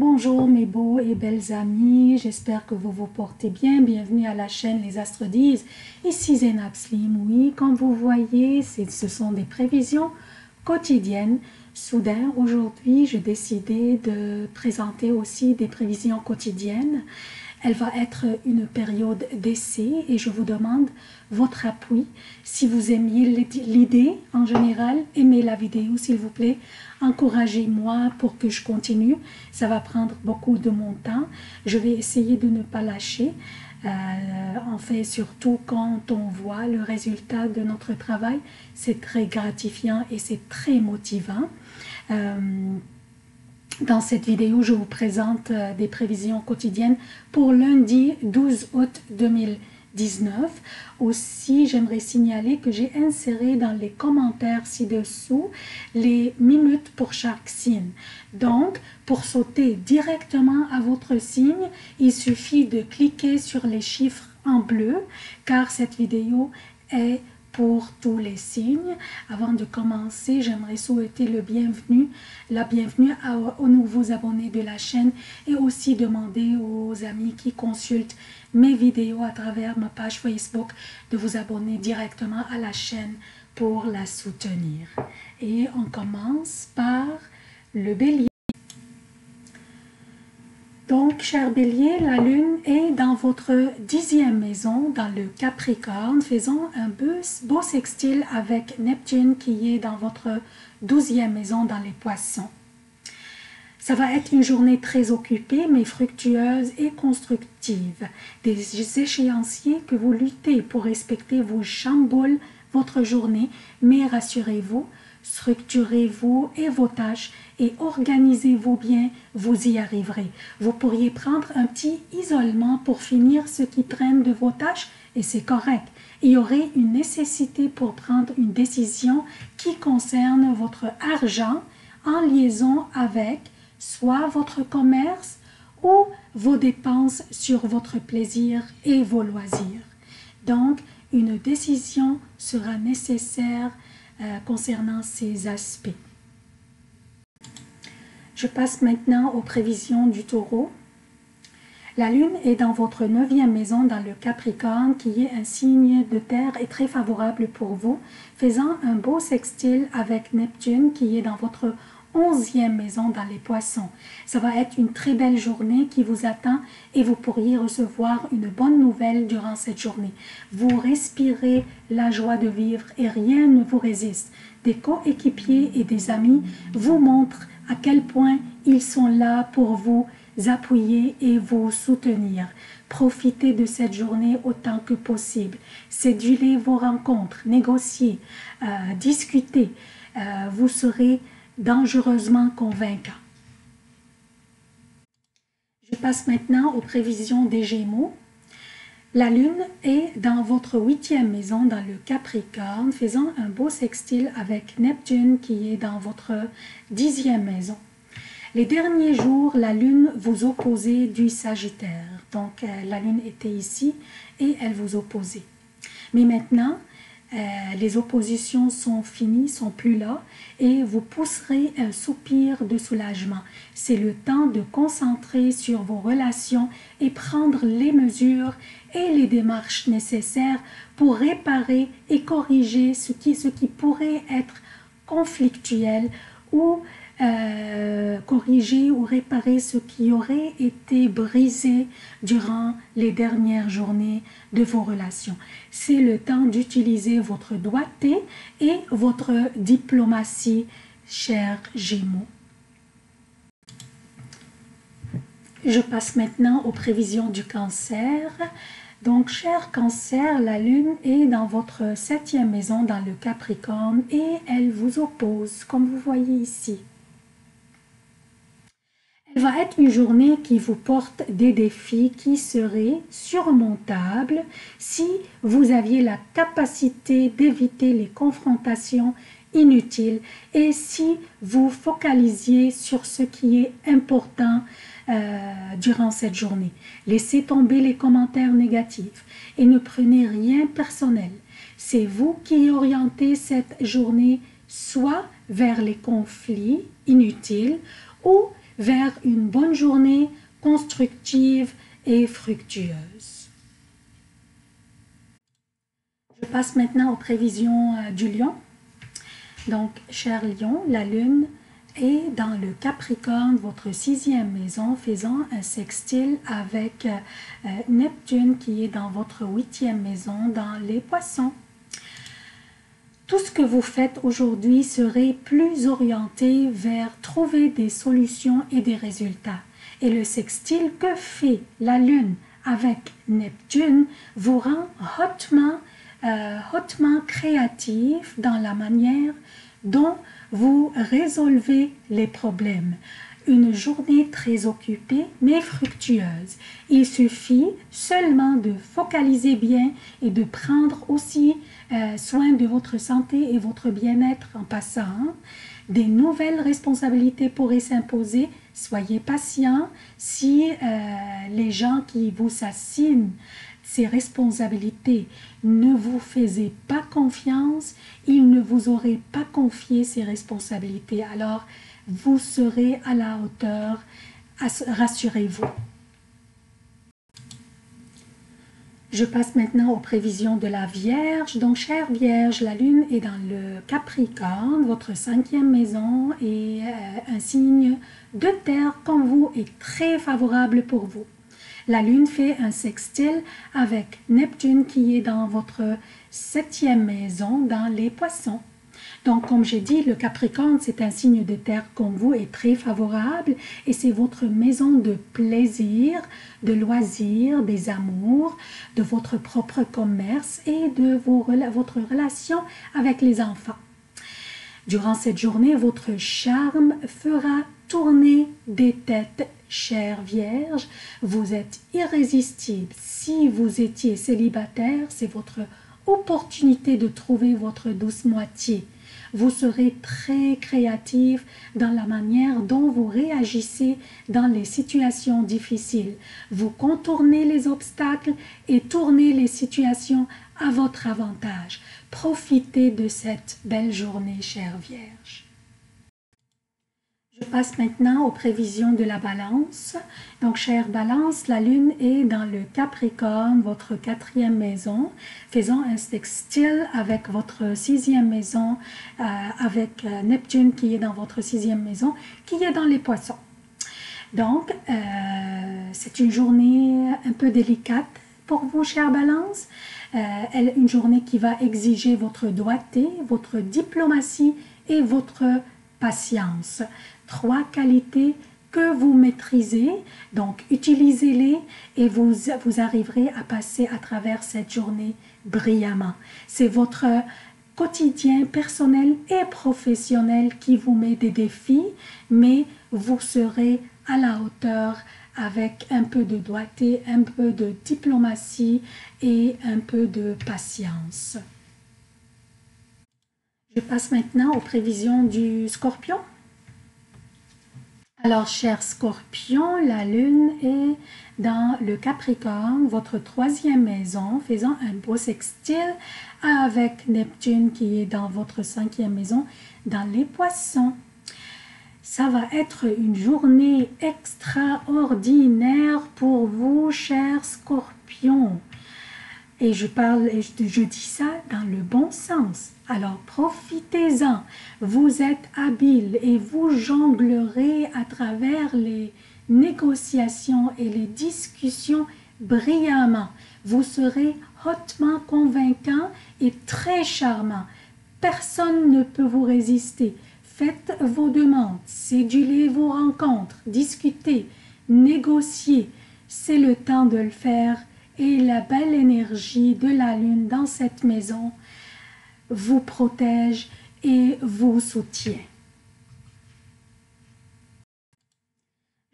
Bonjour mes beaux et belles amis, j'espère que vous vous portez bien. Bienvenue à la chaîne Les Astres disent. Ici Zénab Slim. Oui, comme vous voyez, ce sont des prévisions quotidiennes. Soudain, aujourd'hui, j'ai décidé de présenter aussi des prévisions quotidiennes. Elle va être une période d'essai et je vous demande votre appui. Si vous aimiez l'idée en général, aimez la vidéo s'il vous plaît. Encouragez-moi pour que je continue. Ça va prendre beaucoup de mon temps. Je vais essayer de ne pas lâcher. En fait, surtout quand on voit le résultat de notre travail, c'est très gratifiant et c'est très motivant. Dans cette vidéo, je vous présente des prévisions quotidiennes pour lundi 12 août 2019. Aussi, j'aimerais signaler que j'ai inséré dans les commentaires ci-dessous les minutes pour chaque signe. Donc, pour sauter directement à votre signe, il suffit de cliquer sur les chiffres en bleu, car cette vidéo est pour tous les signes. Avant de commencer, j'aimerais souhaiter la bienvenue aux nouveaux abonnés de la chaîne et aussi demander aux amis qui consultent mes vidéos à travers ma page Facebook de vous abonner directement à la chaîne pour la soutenir. Et on commence par le bélier. Donc, cher bélier, la lune est dans votre 10e maison, dans le Capricorne, faisant un beau sextile avec Neptune qui est dans votre 12e maison, dans les Poissons. Ça va être une journée très occupée, mais fructueuse et constructive. Des échéanciers que vous luttez pour respecter vous chamboulent votre journée, mais rassurez-vous, structurez-vous et vos tâches et organisez-vous bien, vous y arriverez. Vous pourriez prendre un petit isolement pour finir ce qui traîne de vos tâches et c'est correct. Il y aurait une nécessité pour prendre une décision qui concerne votre argent en liaison avec soit votre commerce ou vos dépenses sur votre plaisir et vos loisirs. Donc, une décision sera nécessaire concernant ces aspects. Je passe maintenant aux prévisions du Taureau. La lune est dans votre 9e maison dans le Capricorne qui est un signe de terre et très favorable pour vous, faisant un beau sextile avec Neptune qui est dans votre 11e maison dans les Poissons. Ça va être une très belle journée qui vous attend et vous pourriez recevoir une bonne nouvelle durant cette journée. Vous respirez la joie de vivre et rien ne vous résiste. Des coéquipiers et des amis vous montrent à quel point ils sont là pour vous appuyer et vous soutenir. Profitez de cette journée autant que possible. Sédulez vos rencontres, négociez, discutez. Vous serez dangereusement convaincant. Je passe maintenant aux prévisions des Gémeaux. La lune est dans votre 8e maison dans le Capricorne, faisant un beau sextile avec Neptune qui est dans votre 10e maison. Les derniers jours, la lune vous opposait du Sagittaire. Donc, la lune était ici et elle vous opposait. Mais maintenant, les oppositions sont finies, sont plus là et vous pousserez un soupir de soulagement. C'est le temps de concentrer sur vos relations et prendre les mesures et les démarches nécessaires pour réparer et corriger ce qui pourrait être conflictuel ou corriger ou réparer ce qui aurait été brisé durant les dernières journées de vos relations. C'est le temps d'utiliser votre doigté et votre diplomatie, chers Gémeaux. Je passe maintenant aux prévisions du Cancer. Donc, cher Cancer, la lune est dans votre 7e maison dans le Capricorne et elle vous oppose, comme vous voyez ici. Elle va être une journée qui vous porte des défis qui seraient surmontables si vous aviez la capacité d'éviter les confrontations inutiles et si vous focalisiez sur ce qui est important durant cette journée. Laissez tomber les commentaires négatifs et ne prenez rien personnel. C'est vous qui orientez cette journée soit vers les conflits inutiles ou vers une bonne journée constructive et fructueuse. Je passe maintenant aux prévisions du lion. Donc, cher lion, la lune est dans le Capricorne, votre 6e maison, faisant un sextile avec Neptune qui est dans votre 8e maison, dans les poissons. Tout ce que vous faites aujourd'hui serait plus orienté vers trouver des solutions et des résultats. Et le sextile que fait la Lune avec Neptune vous rend hautement créatif dans la manière dont vous résolvez les problèmes. Une journée très occupée mais fructueuse. Il suffit seulement de focaliser bien et de prendre aussi soin de votre santé et votre bien-être en passant. Des nouvelles responsabilités pourraient s'imposer. Soyez patient. Si les gens qui vous assignent ces responsabilités ne vous faisaient pas confiance, ils ne vous auraient pas confié ces responsabilités. Alors, vous serez à la hauteur, rassurez-vous. Je passe maintenant aux prévisions de la Vierge. Donc, chère Vierge, la Lune est dans le Capricorne, votre 5e maison, et un signe de terre comme vous est très favorable pour vous. La Lune fait un sextile avec Neptune qui est dans votre 7e maison, dans les poissons. Donc, comme j'ai dit, le Capricorne, c'est un signe de terre comme vous est très favorable et c'est votre maison de plaisir, de loisirs, des amours, de votre propre commerce et de votre relation avec les enfants. Durant cette journée, votre charme fera tourner des têtes, chère Vierge. Vous êtes irrésistible. Si vous étiez célibataire, c'est votre opportunité de trouver votre douce moitié. Vous serez très créatif dans la manière dont vous réagissez dans les situations difficiles. Vous contournez les obstacles et tournez les situations à votre avantage. Profitez de cette belle journée, chère Vierge. Je passe maintenant aux prévisions de la Balance. Donc, chère Balance, la Lune est dans le Capricorne, votre 4e maison, faisant un sextile avec votre 6e maison, avec Neptune qui est dans votre 6e maison, qui est dans les Poissons. Donc, c'est une journée un peu délicate pour vous, chère Balance. Une journée qui va exiger votre doigté, votre diplomatie et votre patience. 3 qualités que vous maîtrisez, donc utilisez-les et vous arriverez à passer à travers cette journée brillamment. C'est votre quotidien personnel et professionnel qui vous met des défis, mais vous serez à la hauteur avec un peu de doigté, un peu de diplomatie et un peu de patience. Je passe maintenant aux prévisions du Scorpion. Alors, cher Scorpion, la Lune est dans le Capricorne, votre 3e maison, faisant un beau sextile avec Neptune qui est dans votre 5e maison, dans les Poissons. Ça va être une journée extraordinaire pour vous, cher Scorpion. Et je dis ça dans le bon sens. Alors profitez-en. Vous êtes habile et vous jonglerez à travers les négociations et les discussions brillamment. Vous serez hautement convaincant et très charmant. Personne ne peut vous résister. Faites vos demandes, sédulez vos rencontres, discutez, négociez. C'est le temps de le faire. Et la belle énergie de la Lune dans cette maison vous protège et vous soutient.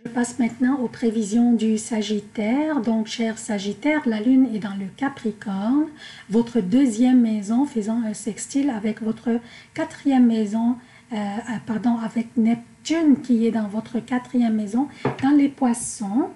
Je passe maintenant aux prévisions du Sagittaire. Donc, cher Sagittaire, la Lune est dans le Capricorne, votre 2e maison faisant un sextile avec votre 4e maison, avec Neptune qui est dans votre 4e maison, dans les poissons.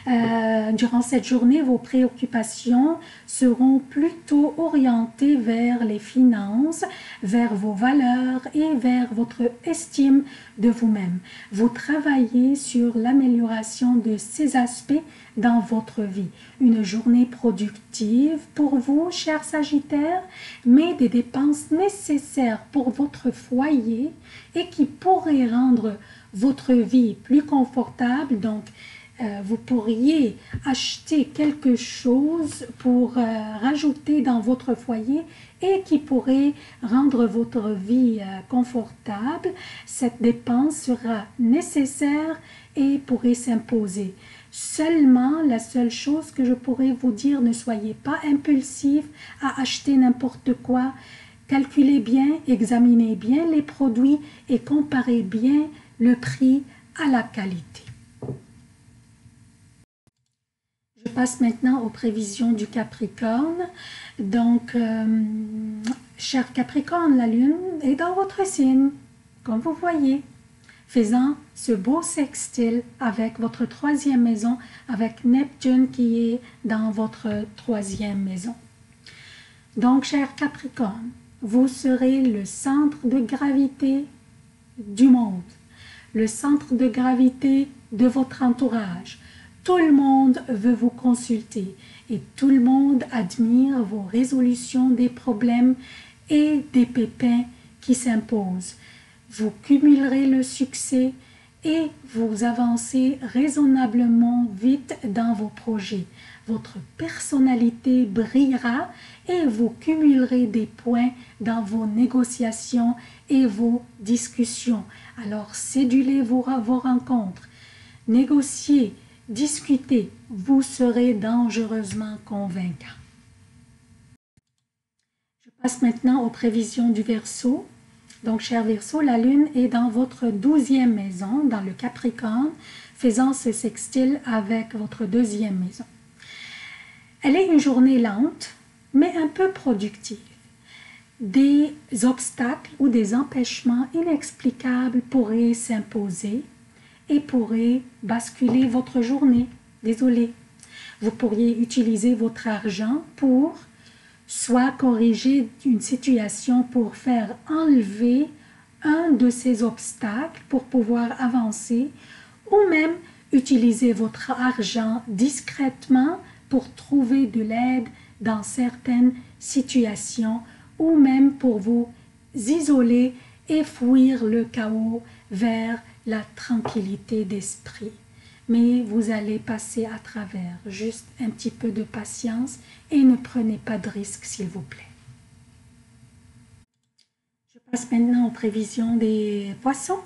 Durant cette journée, vos préoccupations seront plutôt orientées vers les finances, vers vos valeurs et vers votre estime de vous-même. Vous travaillez sur l'amélioration de ces aspects dans votre vie. Une journée productive pour vous, chers Sagittaires, mais des dépenses nécessaires pour votre foyer et qui pourraient rendre votre vie plus confortable. Donc, vous pourriez acheter quelque chose pour rajouter dans votre foyer et qui pourrait rendre votre vie confortable. Cette dépense sera nécessaire et pourrait s'imposer. Seulement, la seule chose que je pourrais vous dire, ne soyez pas impulsif à acheter n'importe quoi. Calculez bien, examinez bien les produits et comparez bien le prix à la qualité. Je passe maintenant aux prévisions du Capricorne. Donc, cher Capricorne, la Lune est dans votre signe, comme vous voyez, faisant ce beau sextile avec votre 3e maison, avec Neptune qui est dans votre 3e maison. Donc, cher Capricorne, vous serez le centre de gravité du monde, le centre de gravité de votre entourage. Tout le monde veut vous consulter et tout le monde admire vos résolutions des problèmes et des pépins qui s'imposent. Vous cumulerez le succès et vous avancez raisonnablement vite dans vos projets. Votre personnalité brillera et vous cumulerez des points dans vos négociations et vos discussions. Alors, cédulez vos rencontres, négociez, discutez, vous serez dangereusement convaincant. Je passe maintenant aux prévisions du Verseau. Donc, cher Verseau, la Lune est dans votre 12e maison, dans le Capricorne, faisant ce sextile avec votre 2e maison. Elle est une journée lente, mais un peu productive. Des obstacles ou des empêchements inexplicables pourraient s'imposer et pourraient basculer votre journée. Désolé. Vous pourriez utiliser votre argent pour soit corriger une situation pour faire enlever un de ces obstacles pour pouvoir avancer, ou même utiliser votre argent discrètement pour trouver de l'aide dans certaines situations, ou même pour vous isoler et fuir le chaos vers la tranquillité d'esprit. Mais vous allez passer à travers. Juste un petit peu de patience et ne prenez pas de risques, s'il vous plaît. Je passe maintenant aux prévisions des poissons.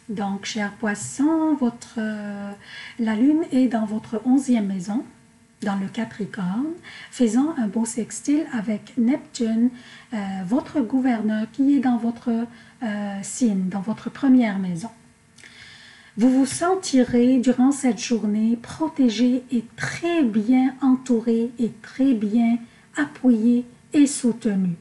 Donc, chers poissons, la Lune est dans votre 11e maison, dans le Capricorne, faisant un beau sextile avec Neptune, votre gouverneur qui est dans votre signe, dans votre 1re maison. Vous vous sentirez durant cette journée protégé et très bien entouré et très bien appuyé et soutenu.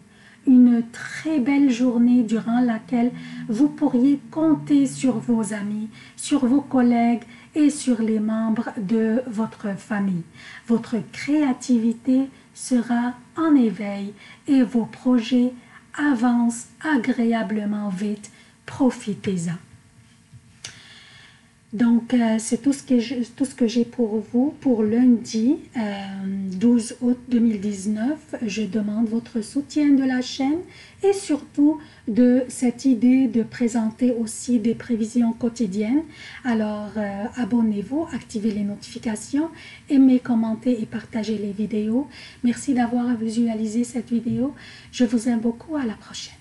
Une très belle journée durant laquelle vous pourriez compter sur vos amis, sur vos collègues et sur les membres de votre famille. Votre créativité sera en éveil et vos projets avancent agréablement vite. Profitez-en. Donc, c'est tout ce que j'ai pour vous pour lundi 12 août 2019. Je demande votre soutien de la chaîne et surtout de cette idée de présenter aussi des prévisions quotidiennes. Alors, abonnez-vous, activez les notifications, aimez, commentez et partagez les vidéos. Merci d'avoir visualisé cette vidéo. Je vous aime beaucoup. À la prochaine.